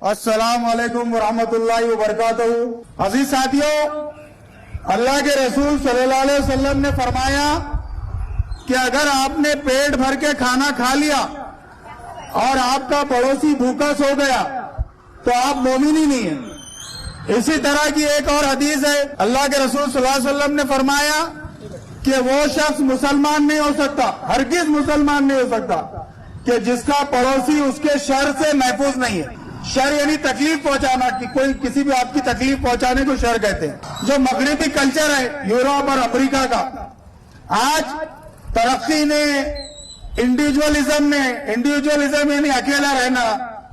अस्सलाम वालेकुम वरहमतुल्लाहि वबरकातुहू। अजीज साथियों, अल्लाह के रसूल सल्लल्लाहु अलैहि वसल्लम ने फरमाया कि अगर आपने पेट भर के खाना खा लिया और आपका पड़ोसी भूखा सो गया तो आप मोमिन ही नहीं है। इसी तरह की एक और हदीस है, अल्लाह के रसूल सल्लल्लाहु अलैहि वसल्लम ने फरमाया कि वो शख्स मुसलमान नहीं हो सकता, हरगिज मुसलमान नहीं हो सकता कि जिसका पड़ोसी उसके शर से महफूज नहीं है। शर यानी तकलीफ पहुंचाना, कि कोई किसी भी आपकी तकलीफ पहुंचाने को शर कहते हैं। जो मगरिबी कल्चर है यूरोप और अमेरिका का, आज तरक्की ने, इंडिविजुअलिज्म यानी अकेला रहना,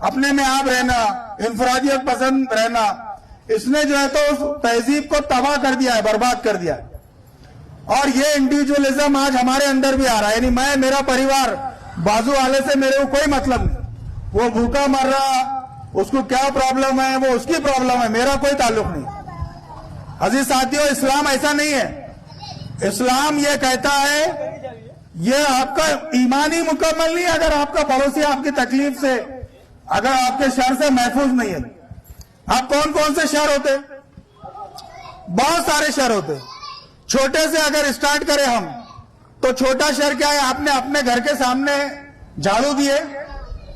अपने में आप रहना, इंफरादियत पसंद रहना, इसने जो है तो उस तहजीब को तबाह कर दिया है, बर्बाद कर दिया है। और ये इंडिविजुअलिज्म आज हमारे अंदर भी आ रहा है, यानी मैं, मेरा परिवार, बाजू वाले से मेरे को कोई मतलब नहीं, वो भूखा मर रहा, उसको क्या प्रॉब्लम है, वो उसकी प्रॉब्लम है, मेरा कोई ताल्लुक नहीं। अजीज साथियों, इस्लाम ऐसा नहीं है। इस्लाम ये कहता है, ये आपका ईमान ही मुकम्मल नहीं है अगर आपका पड़ोसी आपकी तकलीफ से, अगर आपके शर से महफूज नहीं है। आप कौन कौन से शर होते? बहुत सारे शर होते। छोटे से अगर स्टार्ट करें हम, तो छोटा शर क्या है? आपने अपने घर के सामने झाड़ू दिए,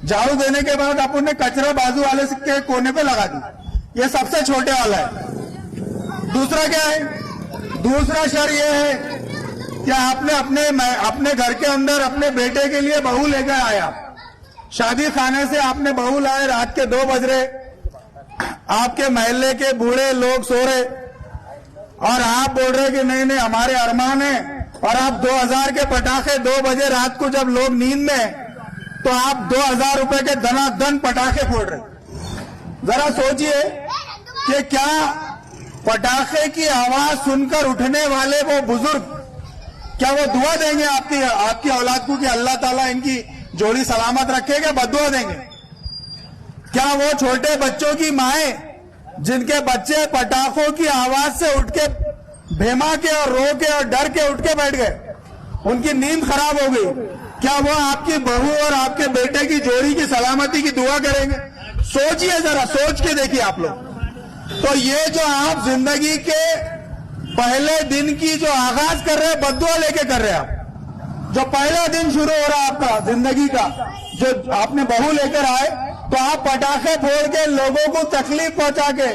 झाड़ू देने के बाद आपने कचरा बाजू वाले के कोने पे लगा दी, ये सबसे छोटे वाला है। दूसरा क्या है? दूसरा शर ये है कि आपने अपने घर के अंदर अपने बेटे के लिए बहू लेकर आया, शादी खाने से आपने बहू लाए, रात के 2 बज रहे, आपके महल्ले के बूढ़े लोग सो रहे और आप बोल रहे कि नहीं नहीं हमारे अरमान है, और आप 2000 के पटाखे 2 बजे रात को जब लोग नींद में, तो आप 2000 रुपए के धनाधन पटाखे फोड़ रहे। जरा सोचिए कि क्या पटाखे की आवाज सुनकर उठने वाले वो बुजुर्ग, क्या वो दुआ देंगे आपकी औलाद को कि अल्लाह ताला इनकी जोड़ी सलामत रखेगा, बद्दुआ देंगे? क्या वो छोटे बच्चों की माएं जिनके बच्चे पटाखों की आवाज से उठ के भेमा के और रो के और डर के उठ के बैठ गए, उनकी नींद खराब हो गई, क्या वो आपकी बहू और आपके बेटे की जोड़ी की सलामती की दुआ करेंगे? सोचिए, जरा सोच के देखिए आप लोग। तो ये जो आप जिंदगी के पहले दिन की जो आगाज कर रहे हैं, बद्दुआ लेके कर रहे हैं आप। जो पहला दिन शुरू हो रहा है आपका जिंदगी का, जो आपने बहू लेकर आए, तो आप पटाखे फोड़ के लोगों को तकलीफ पहुंचा के,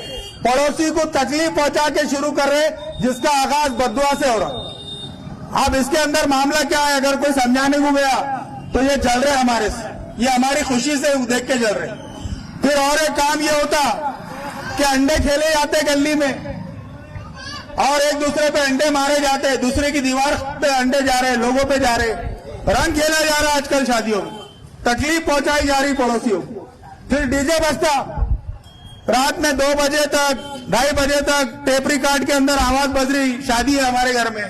पड़ोसी को तकलीफ पहुंचा के शुरू कर रहे, जिसका आगाज बद्दुआ से हो रहा। अब इसके अंदर मामला क्या है? अगर कोई समझाने को गया तो ये जल रहे हमारे से, ये हमारी खुशी से देख के जल रहे। फिर और एक काम ये होता कि अंडे खेले जाते गली में और एक दूसरे पे अंडे मारे जाते, दूसरे की दीवार पे अंडे जा रहे, लोगों पे जा रहे, रंग खेला जा रहा आजकल शादियों में, तकलीफ पहुंचाई जा रही पड़ोसियों को। फिर डीजे बजता रात में 2 बजे तक, 2:30 बजे तक, टेप रिकॉर्ड के अंदर आवाज बज रही, शादी है हमारे घर में,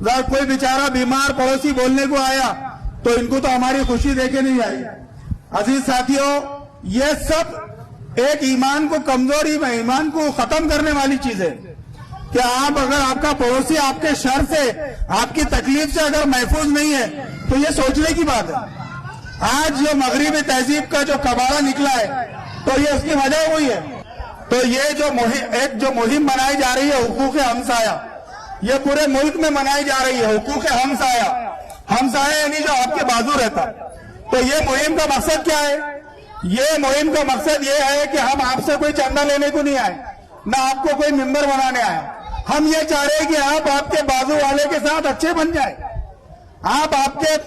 कोई बेचारा बीमार पड़ोसी बोलने को आया तो इनको तो हमारी खुशी देखे नहीं आई। अजीज साथियों, ये सब एक ईमान को कमजोरी में, ईमान को खत्म करने वाली चीज है कि आप, अगर आपका पड़ोसी आपके शर से, आपकी तकलीफ से अगर महफूज नहीं है तो ये सोचने की बात है। आज जो मगरिबी तहजीब का जो कबाड़ा निकला है, तो ये उसकी वजह हुई है। तो ये जो मुहिम बनाई जा रही है, हुकूक हमसाया, ये पूरे मुल्क में मनाई जा रही है। हुकूक हमसाया, हमसाया यानी जो आपके बाजू रहता। तो ये मुहिम का मकसद क्या है? ये मुहिम का मकसद ये है कि हम आपसे कोई चंदा लेने को नहीं आए, ना आपको कोई मेंबर बनाने आए। हम ये चाह रहे हैं कि आप आपके बाजू वाले के साथ अच्छे बन जाए। आप आपके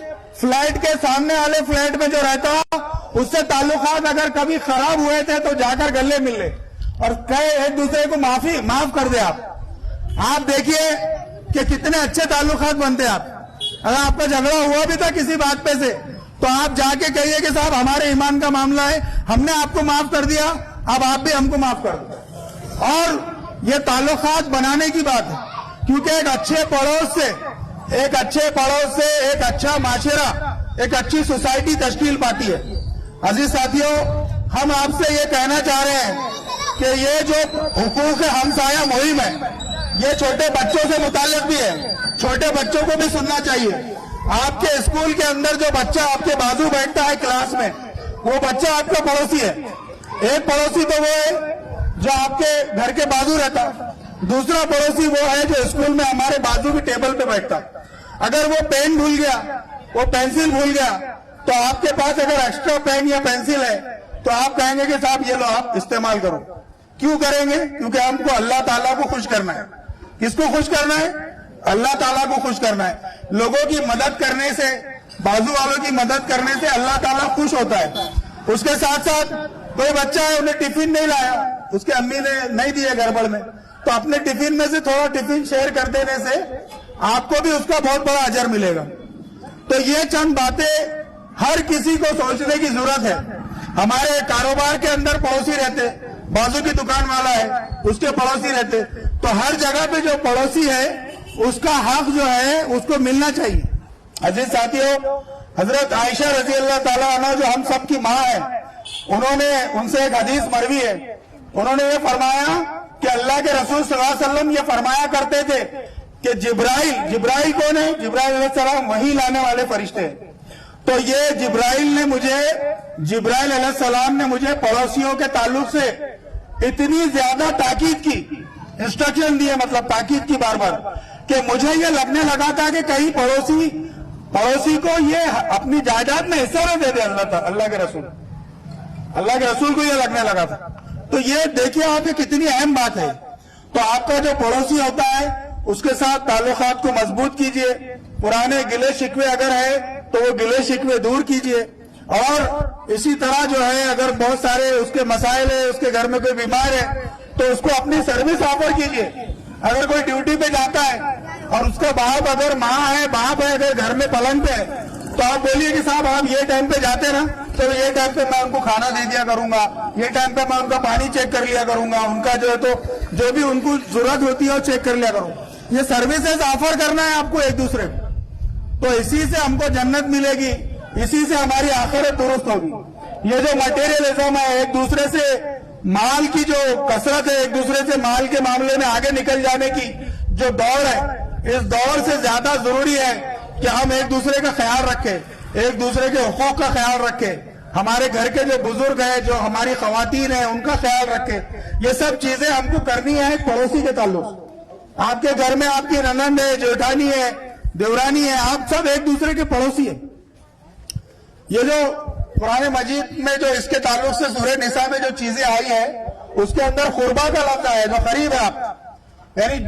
फ्लैट के सामने वाले फ्लैट में जो रहता, उससे ताल्लुकात अगर कभी खराब हुए थे तो जाकर गले मिल ले और कहे एक दूसरे को माफ कर दे। आप देखिए कि कितने अच्छे ताल्लुकात बनते हैं आप। अगर आपका झगड़ा हुआ भी था किसी बात पे से, तो आप जाके कहिए कि साहब हमारे ईमान का मामला है, हमने आपको माफ कर दिया, अब आप भी हमको माफ कर दो। और ये ताल्लुकात बनाने की बात है, क्योंकि एक अच्छे पड़ोस से एक अच्छा माशरा, एक अच्छी सोसाइटी तश्कील पाती है। अजीज साथियों, हम आपसे ये कहना चाह रहे हैं कि ये जो हुकूक हमसाया मुहिम है, ये छोटे बच्चों से मुताल्लिक भी है। छोटे बच्चों को भी सुनना चाहिए। आपके स्कूल के अंदर जो बच्चा आपके बाजू बैठता है क्लास में, वो बच्चा आपका पड़ोसी है। एक पड़ोसी तो वो है जो आपके घर के बाजू रहता, दूसरा पड़ोसी वो है जो स्कूल में हमारे बाजू की टेबल पे बैठता। अगर वो पेन भूल गया, वो पेंसिल भूल गया, तो आपके पास अगर एक्स्ट्रा पेन या पेंसिल है तो आप कहेंगे कि साहब ये लो आप इस्तेमाल करो। क्यों करेंगे? क्योंकि हमको अल्लाह ताला को खुश करना है। किसको खुश करना है? अल्लाह ताला को खुश करना है। लोगों की मदद करने से, बाजू वालों की मदद करने से अल्लाह ताला खुश होता है। उसके साथ साथ कोई बच्चा है, उन्हें टिफिन नहीं लाया, उसकी अम्मी ने नहीं दिए गड़बड़ में, तो अपने टिफिन में से थोड़ा टिफिन शेयर कर देने से आपको भी उसका बहुत बड़ा अजर मिलेगा। तो ये चंद बातें हर किसी को सोचने की जरूरत है। हमारे कारोबार के अंदर पड़ोसी रहते, बाजू की दुकान वाला है उसके पड़ोसी रहते, तो हर जगह पे जो पड़ोसी है उसका हक जो है उसको मिलना चाहिए। अजीज साथियों, हजरत आयशा रजी अल्लाह ताला अन्हा जो हम सब की माँ है, उनसे एक हदीस मरवी है। उन्होंने ये फरमाया कि अल्लाह के रसूल सल्लल्लाहु अलैहि वसल्लम ये फरमाया करते थे कि जिब्राइल कौन है? जिब्राइल अलैहिस्सलाम वही लाने वाले फरिश्ते हैं। तो ये जिब्राइल अलैहिस्सलाम ने मुझे पड़ोसियों के ताल्लुक से इतनी ज्यादा ताकीद की, इंस्ट्रक्शन दिए, मतलब ताकीद की बार बार, कि मुझे ये लगने लगा था कि कहीं पड़ोसी को ये अपनी जायदाद में हिस्सा न दे दे अल्लाह के रसूल को ये लगने लगा था। तो ये देखिए आप, ये कितनी अहम बात है। तो आपका जो पड़ोसी होता है उसके साथ ताल्लुकात को मजबूत कीजिए। पुराने गिले शिकवे अगर है तो वो गिले शिकवे दूर कीजिए। और इसी तरह जो है, अगर बहुत सारे उसके मसाइल है, उसके घर में कोई बीमार है, तो उसको अपनी सर्विस ऑफर कीजिए। अगर कोई ड्यूटी पे जाता है और उसका बाप अगर बाप है अगर घर में पलंग पे है, तो आप बोलिए कि साहब आप ये टाइम पे जाते ना, तो ये टाइम पे मैं उनको खाना दे दिया करूंगा, ये टाइम पे मैं उनका पानी चेक कर लिया करूंगा, उनका जो है तो जो भी उनको जरूरत होती है वो चेक कर लिया करूंगा। ये सर्विसेज ऑफर करना है आपको एक दूसरे को, तो इसी से हमको जन्नत मिलेगी, इसी से हमारी आखिरत दुरुस्त होगी। ये जो मटेरियलिज्म है, एक दूसरे से माल की जो कसरत है, एक दूसरे से माल के मामले में आगे निकल जाने की जो दौड़ है, इस दौर से ज्यादा जरूरी है कि हम एक दूसरे का ख्याल रखें, एक दूसरे के हुकूक का ख्याल रखें, हमारे घर के जो बुजुर्ग हैं, जो हमारी खवातीन हैं, उनका ख्याल रखें। ये सब चीजें हमको करनी है एक पड़ोसी के ताल्लुक। आपके घर में आपकी ननंद है, जेठानी है, देवरानी है, आप सब एक दूसरे के पड़ोसी है। ये जो कुरान मजीद में जो इसके ताल्लुक से सूरह निसा में जो चीजें आई है, उसके अंदर खुरबा का लफ्ज है, जो करीब है आप, यानी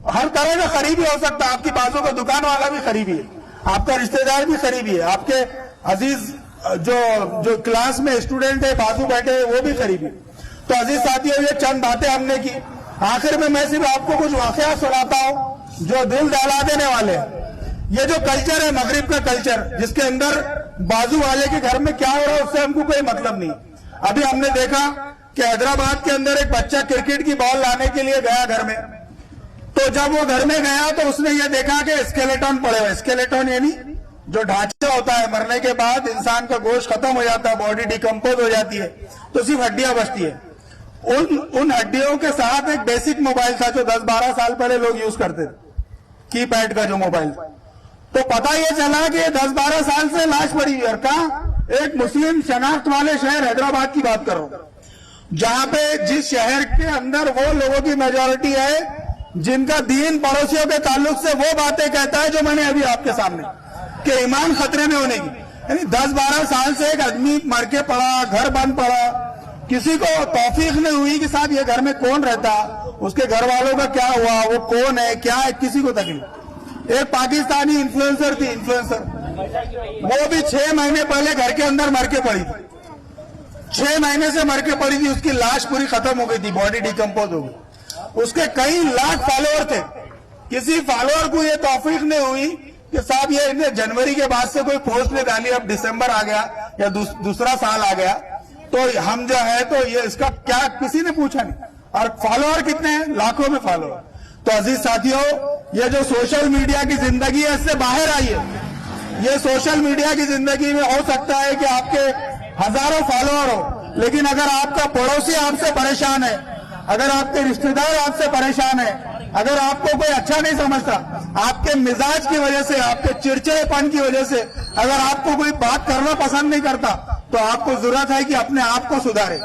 हर तरह का करीबी हो सकता है। आपकी बाजू का दुकान वाला भी करीबी है, आपका रिश्तेदार भी करीबी है, आपके अजीज जो क्लास में स्टूडेंट है बाजू बैठे हैं वो भी करीबी है। तो अजीज साथियों, ये चंद बातें हमने की। आखिर में मैं सिर्फ आपको कुछ वाकया सुनाता हूं जो दिल दहला देने वाले हैं। ये जो कल्चर है मगरिब का कल्चर, जिसके अंदर बाजू वाले के घर में क्या हो रहा है उससे हमको कोई मतलब नहीं। अभी हमने देखा कि हैदराबाद के अंदर एक बच्चा क्रिकेट की बॉल लाने के लिए गया घर में, तो जब वो घर में गया तो उसने ये देखा कि स्केलेटन पड़े हुए, स्केलेटन यानी जो ढांचा होता है, मरने के बाद इंसान का गोश्त खत्म हो जाता है, बॉडी डिकम्पोज हो जाती है, तो सिर्फ हड्डियां बचती है। उन हड्डियों के साथ एक बेसिक मोबाइल था जो 10-12 साल पहले लोग यूज करते थे, कीपैड का जो मोबाइल। तो पता ये चला कि 10-12 साल से लाश पड़ी हुई है। कहाँ? एक मुस्लिम शनाख्त वाले शहर हैदराबाद की बात कर रहा हूं, जहां पे जिस शहर के अंदर वो लोगों की मेजोरिटी है जिनका दीन पड़ोसियों के ताल्लुक से वो बातें कहता है जो मैंने अभी आपके सामने, कि ईमान खतरे में होने की। यानी 10-12 साल से एक आदमी मर के पड़ा, घर बंद पड़ा, किसी को तौफीक नहीं हुई कि साहब ये घर में कौन रहता, उसके घर वालों का क्या हुआ, वो कौन है, क्या है, किसी को तकलीफ। एक पाकिस्तानी इन्फ्लुएंसर थी, वो भी 6 महीने पहले घर के अंदर मर के पड़ी थी, 6 महीने से मर के पड़ी थी, उसकी लाश पूरी खत्म हो गई थी, बॉडी डिकम्पोज हो गई। उसके कई लाख फॉलोअर थे, किसी फॉलोअर को ये तौफीक नहीं हुई कि साहब ये जनवरी के बाद से कोई पोस्ट नहीं डाली, अब दिसंबर आ गया या दूसरा साल आ गया, तो हम जो है तो ये इसका क्या, किसी ने पूछा नहीं। और फॉलोअर कितने हैं? लाखों में फॉलोअर। तो अजीज साथियों, ये जो सोशल मीडिया की जिंदगी है इससे बाहर आइए। ये सोशल मीडिया की जिंदगी में हो सकता है कि आपके हजारों फॉलोअर हो, लेकिन अगर आपका पड़ोसी आपसे परेशान है, अगर आपके रिश्तेदार आपसे परेशान है, अगर आपको कोई अच्छा नहीं समझता, आपके मिजाज की वजह से, आपके चिड़चिड़ेपन की वजह से अगर आपको कोई बात करना पसंद नहीं करता, तो आपको जरूरत है कि अपने आप को सुधारे।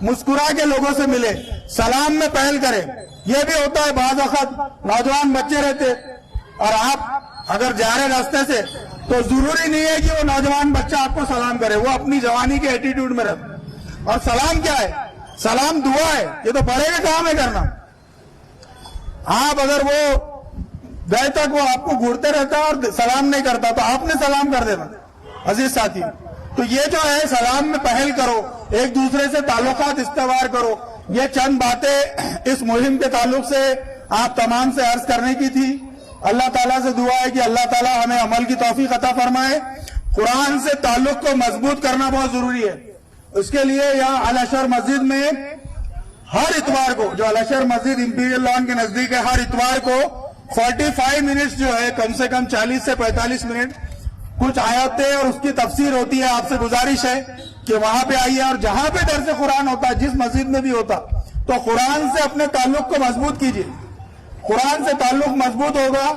مسکرا کے لوگوں سے ملے, سلام میں پہل کرے. یہ بھی ہوتا ہے بعض وقت نوجوان بچے رہتے اور آپ اگر جا رہے راستے سے تو ضروری نہیں ہے کہ وہ نوجوان بچہ آپ کو سلام کرے, وہ اپنی جوانی کے ایٹیٹیوڈ میں رہتا. اور سلام کیا ہے؟ سلام دعا ہے, یہ تو بڑے کا کام ہے کرنا. آپ اگر وہ گئے تک وہ آپ کو گھورتے رہتا اور سلام نہیں کرتا تو آپ نے سلام کر دینا. عزیز ساتھی, تو یہ جو ہے سلام میں پہل کرو, ایک دوسرے سے تعلقات استوار کرو. یہ چند باتیں اس مہم کے تعلق سے آپ تمام سے عرض کرنے کی تھی. اللہ تعالیٰ سے دعا ہے کہ اللہ تعالیٰ ہمیں عمل کی توفیق عطا فرمائے. قرآن سے تعلق کو مضبوط کرنا بہت ضروری ہے. اس کے لیے یہاں الاشر مسجد میں ہر اتوار کو, جو الاشر مسجد امپیریل لان کے نزدیک ہے, ہر اتوار کو 45 منٹس جو ہے, کم سے کم 40 سے 45 منٹ کچھ آیاتیں اور اس کی تفسیر ہوتی ہے. آپ سے گزارش ہے کہ وہاں پہ آئیے, اور جہاں پہ درس قرآن ہوتا ہے, جس مسجد میں بھی ہوتا, تو قرآن سے اپنے تعلق کو مضبوط کیجیے. قرآن سے تعلق مضبوط ہوگا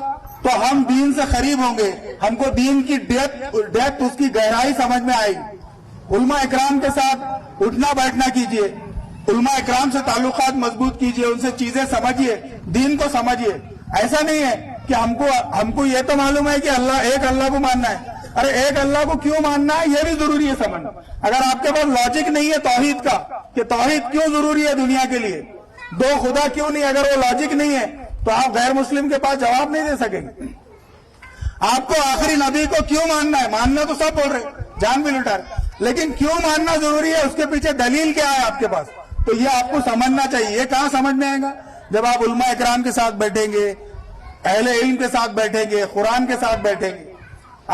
تو ہم دین سے قریب ہوں گے, ہم کو دین کی ڈیپتھ اس کی گہرائی سمجھ میں آئے گی. علماء اکرام کے ساتھ اٹھنا بیٹھنا کیجیے, علماء اکرام سے تعلقات مضبوط کیجیے, ان سے چیزیں سمجھیے, دین کو سمجھیے. ایسا نہیں ہے کہ ہم کو یہ تو معلوم ہے کہ ایک اللہ کو ماننا ہے. ارے ایک اللہ کو کیوں ماننا ہے یہ بھی ضروری ہے سمجھنا. اگر آپ کے پاس لاجک نہیں ہے توحید کا کہ توحید کیوں ضروری ہے دنیا کے لیے, دو خدا کیوں نہیں, اگر وہ لاجک نہیں ہے تو آپ غیر مسلم کے پاس جواب نہیں دے سکیں گے. آپ کو آخری نبی کو کیوں ماننا ہے, ماننا تو سب بول رہے, جان بھی لٹا رہے, لیکن کیوں ماننا ضروری ہے, اس کے پیچھے دلیل کیا ہے آپ کے پاس, تو یہ آپ کو سمجھنا چاہیے. یہ کہاں سمجھ میں آئے گا؟ جب آپ علماء اکرام کے ساتھ بیٹھیں گے, اہل علم کے ساتھ بیٹھیں گے, قرآن کے ساتھ بیٹھیں گے.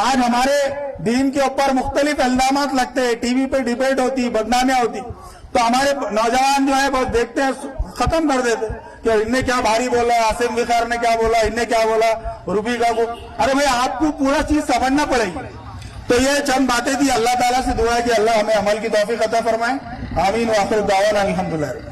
آج ہمارے دین کے اوپر مختلف الزامات لگتے ہیں, ٹی وی پہ ڈیبیٹ ہوتی, بدنامیاں ہوتی, تو ہمارے نوجوان جو ہے بہت دیکھتے ہیں, ختم کر دیتے کہ ان نے کیا بھاری بولا, عاصم وقار نے کیا بولا, ان نے کیا بولا, روبی کا کو. ارے بھائی آپ کو پورا چیز سمجھنا پڑے گی. تو یہ چند باتیں تھی. اللہ تعالیٰ سے دعا ہے کہ اللہ ہمیں عمل کی توفیق عطا فرمائے. آمین. وآخر دعوانا الحمدللہ.